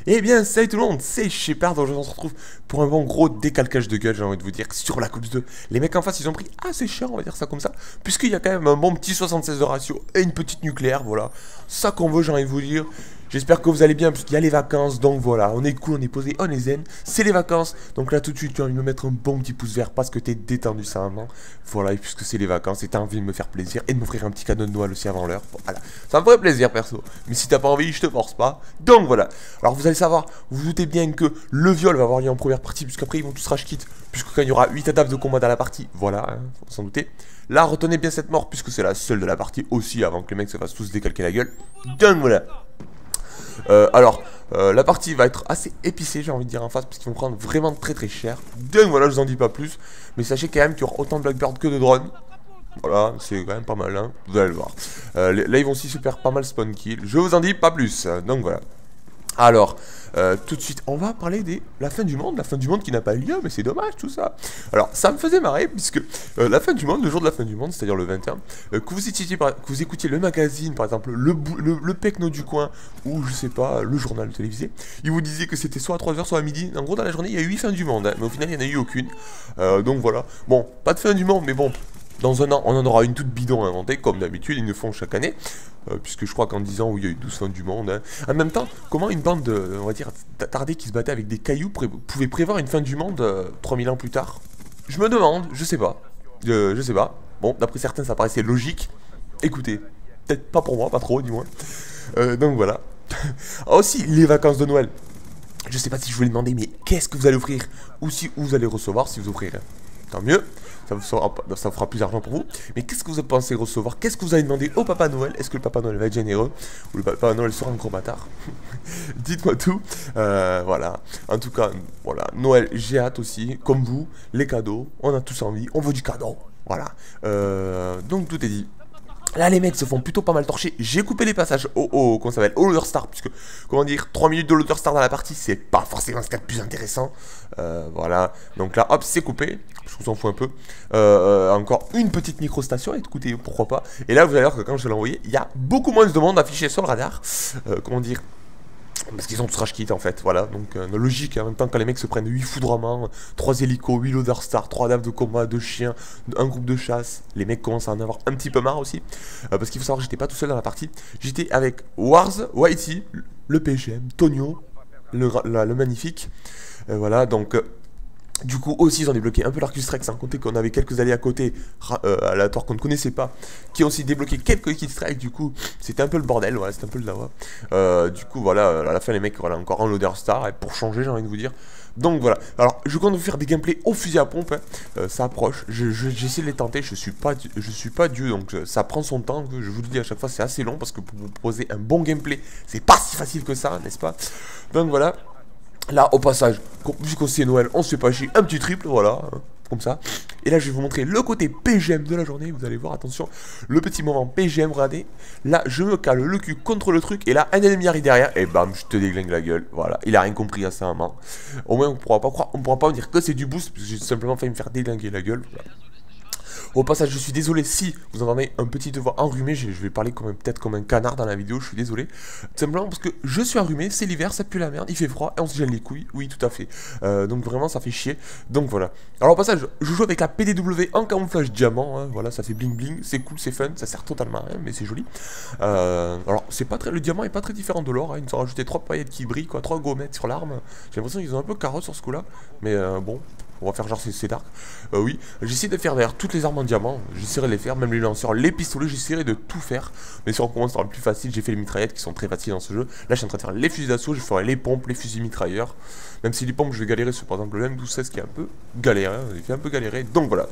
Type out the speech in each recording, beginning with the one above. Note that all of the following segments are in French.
Eh bien, salut tout le monde, c'est Shepard, aujourd'hui on se retrouve pour un bon gros décalcage de gueule, j'ai envie de vous dire, sur la Coupe 2. Les mecs en face, ils ont pris assez cher, on va dire ça comme ça, puisqu'il y a quand même un bon petit 76 de ratio et une petite nucléaire, voilà. Ça qu'on veut, j'ai envie de vous dire. J'espère que vous allez bien, puisqu'il y a les vacances, donc voilà, on est cool, on est posé, on est zen, c'est les vacances. Donc là, tout de suite, tu as envie de me mettre un bon petit pouce vert parce que t'es détendu, ça, maman. Voilà, et puisque c'est les vacances, et t'as envie de me faire plaisir et de m'offrir un petit cadeau de Noël aussi avant l'heure. Voilà, ça me ferait plaisir, perso. Mais si t'as pas envie, je te force pas. Donc voilà. Alors vous allez savoir, vous vous doutez bien que le viol va avoir lieu en première partie, puisqu'après ils vont tous rage quitte, puisque quand il y aura 8 étapes de combat dans la partie, voilà, hein, faut s'en douter. Là, retenez bien cette mort, puisque c'est la seule de la partie aussi, avant que les mecs se fassent tous décalquer la gueule. Donc voilà. La partie va être assez épicée, j'ai envie de dire en face, parce qu'ils vont prendre vraiment très très cher. Donc voilà, je vous en dis pas plus. Mais sachez quand même qu'il y aura autant de Blackbird que de drones. Voilà, c'est quand même pas mal, hein. Vous allez le voir. Là, ils vont aussi se faire pas mal spawn kill. Je vous en dis pas plus. Donc voilà. Alors, tout de suite, on va parler de la fin du monde qui n'a pas lieu, mais c'est dommage tout ça. Alors, ça me faisait marrer, puisque la fin du monde, le jour de la fin du monde, c'est-à-dire le 21, que vous écoutiez le magazine, par exemple, le Pecno du coin, ou je sais pas, le journal télévisé, il vous disait que c'était soit à 3 h soit à midi. En gros, dans la journée, il y a eu 8 fins du monde, hein, mais au final, il n'y en a eu aucune. Donc voilà. Bon, pas de fin du monde, mais bon. Dans un an, on en aura une toute bidon inventée, comme d'habitude, ils le font chaque année. Puisque je crois qu'en 10 ans, où il y a eu 12 fins du monde. Hein. En même temps, comment une bande de, on va dire, attardés qui se battaient avec des cailloux pouvait prévoir une fin du monde 3000 ans plus tard? Je me demande, je sais pas. Je sais pas. Bon, d'après certains, ça paraissait logique. Écoutez, peut-être pas pour moi, pas trop, du moins. Donc voilà. Ah, aussi, les vacances de Noël. Je sais pas si je voulais demander, mais qu'est-ce que vous allez offrir? Ou si vous allez recevoir, si vous offrirez. Tant mieux. Ça vous fera plus d'argent pour vous. Mais qu'est-ce que vous pensez recevoir? Qu'est-ce que vous allez demander au Papa Noël? Est-ce que le Papa Noël va être généreux? Ou le Papa Noël sera un gros bâtard? Dites-moi tout. Voilà. En tout cas, voilà. Noël, j'ai hâte aussi. Comme vous, les cadeaux. On a tous envie. On veut du cadeau. Voilà. Donc tout est dit. Là, les mecs se font plutôt pas mal torcher. J'ai coupé les passages comment ça s'appelle, au Loader Star, puisque, comment dire, 3 minutes de Loader Star dans la partie, c'est pas forcément ce qu'il y a de plus intéressant. Voilà. Donc là, hop, c'est coupé. Je vous en fous un peu. Encore une petite micro-station, écoutez, pourquoi pas. Et là, vous allez voir que quand je l'ai envoyé, il y a beaucoup moins de monde affichées sur le radar. Comment dire, parce qu'ils sont tous rage kit en fait, voilà, donc logique, en même temps quand les mecs se prennent 8 foudrements, 3 hélicos, 8 loader stars, 3 daves de combat, 2 chiens, un groupe de chasse, les mecs commencent à en avoir un petit peu marre aussi, parce qu'il faut savoir que j'étais pas tout seul dans la partie, j'étais avec Wars, Whitey, le PGM, Tonio, le magnifique, voilà, donc... Du coup aussi ils ont débloqué un peu l'Arcus Rex, sans compter qu'on avait quelques alliés à côté aléatoires qu'on ne connaissait pas, qui ont aussi débloqué quelques kits strike. Du coup c'était un peu le bordel, voilà, c'était un peu le dawa. Du coup voilà, à la fin les mecs, voilà, encore un loader star, et pour changer j'ai envie de vous dire. Donc voilà, alors je compte vous faire des gameplays au fusil à pompe, hein. Ça approche, j'essaie de les tenter, je suis pas Dieu, donc ça prend son temps, je vous le dis à chaque fois, c'est assez long, parce que pour vous proposer un bon gameplay, c'est pas si facile que ça, n'est-ce pas? Donc voilà. Là, au passage, vu qu'on sait Noël, on se fait pas chier, un petit triple, voilà, hein, comme ça. Et là, je vais vous montrer le côté PGM de la journée, vous allez voir, attention, le petit moment PGM, regardez. Là, je me cale le cul contre le truc, et là, un ennemi arrive derrière, et bam, je te déglingue la gueule, voilà. Il a rien compris à ça, maman. Au moins, on pourra pas me dire que c'est du boost, parce que j'ai simplement failli me faire déglinguer la gueule, voilà. Au passage, je suis désolé si vous entendez un petit voix enrhumé, je vais parler peut-être comme un canard dans la vidéo, je suis désolé. Simplement parce que je suis enrhumé, c'est l'hiver, ça pue la merde, il fait froid et on se gèle les couilles, oui tout à fait. Donc vraiment ça fait chier, donc voilà. Alors au passage, je joue avec la PDW en camouflage diamant, hein, voilà, ça fait bling bling, c'est cool, c'est fun, ça sert totalement à rien, mais c'est joli. Alors c'est pas très, le diamant est pas très différent de l'or, hein, ils nous ont rajouté 3 paillettes qui brillent, quoi, 3 gommettes sur l'arme. J'ai l'impression qu'ils ont un peu carotte sur ce coup là, mais bon... On va faire genre c'est dark. Oui, j'essaie de faire d'ailleurs toutes les armes en diamant. J'essaierai de les faire, même les lanceurs, les pistolets, j'essaierai de tout faire. Mais si on commence par le plus facile, j'ai fait les mitraillettes qui sont très faciles dans ce jeu. Là, je suis en train de faire les fusils d'assaut, je ferai les pompes, les fusils mitrailleurs. Même si les pompes, je vais galérer sur par exemple le M1216 qui est un peu galéré, hein, il fait un peu galérer. Donc voilà.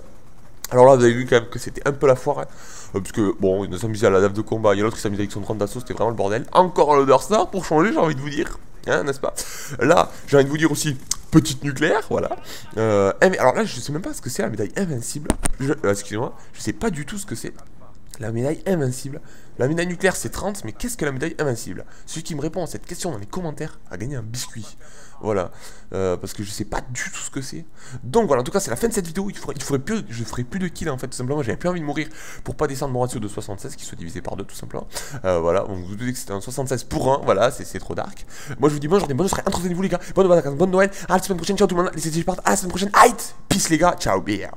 Alors là, vous avez vu quand même que c'était un peu la foire, hein, parce que bon, il s'amusait à la dave de combat, il y a l'autre qui s'amusait avec son 30 d'assaut, c'était vraiment le bordel. Encore un loader star pour changer, j'ai envie de vous dire, hein, n'est-ce pas? Là, j'ai envie de vous dire aussi, petite nucléaire, voilà. Alors là, je sais même pas ce que c'est la médaille invincible. Excusez-moi, je sais pas du tout ce que c'est. La médaille invincible. La médaille nucléaire c'est 30, mais qu'est-ce que la médaille invincible? Celui qui me répond à cette question dans les commentaires a gagné un biscuit. Voilà, parce que je sais pas du tout ce que c'est. Donc voilà, en tout cas c'est la fin de cette vidéo. Je ferai plus de kills en fait, tout simplement. J'avais plus envie de mourir pour pas descendre mon ratio de 76 qui soit divisé par 2 tout simplement. Voilà, donc vous doutez que c'était un 76 pour 1, voilà, c'est trop dark. Moi je vous dis bonne journée, bonne soirée, entretenez-vous les gars, bonne vacances, bonne Noël, à la semaine prochaine, ciao tout le monde, les CTG partent, à la semaine prochaine, peace les gars, ciao, beer.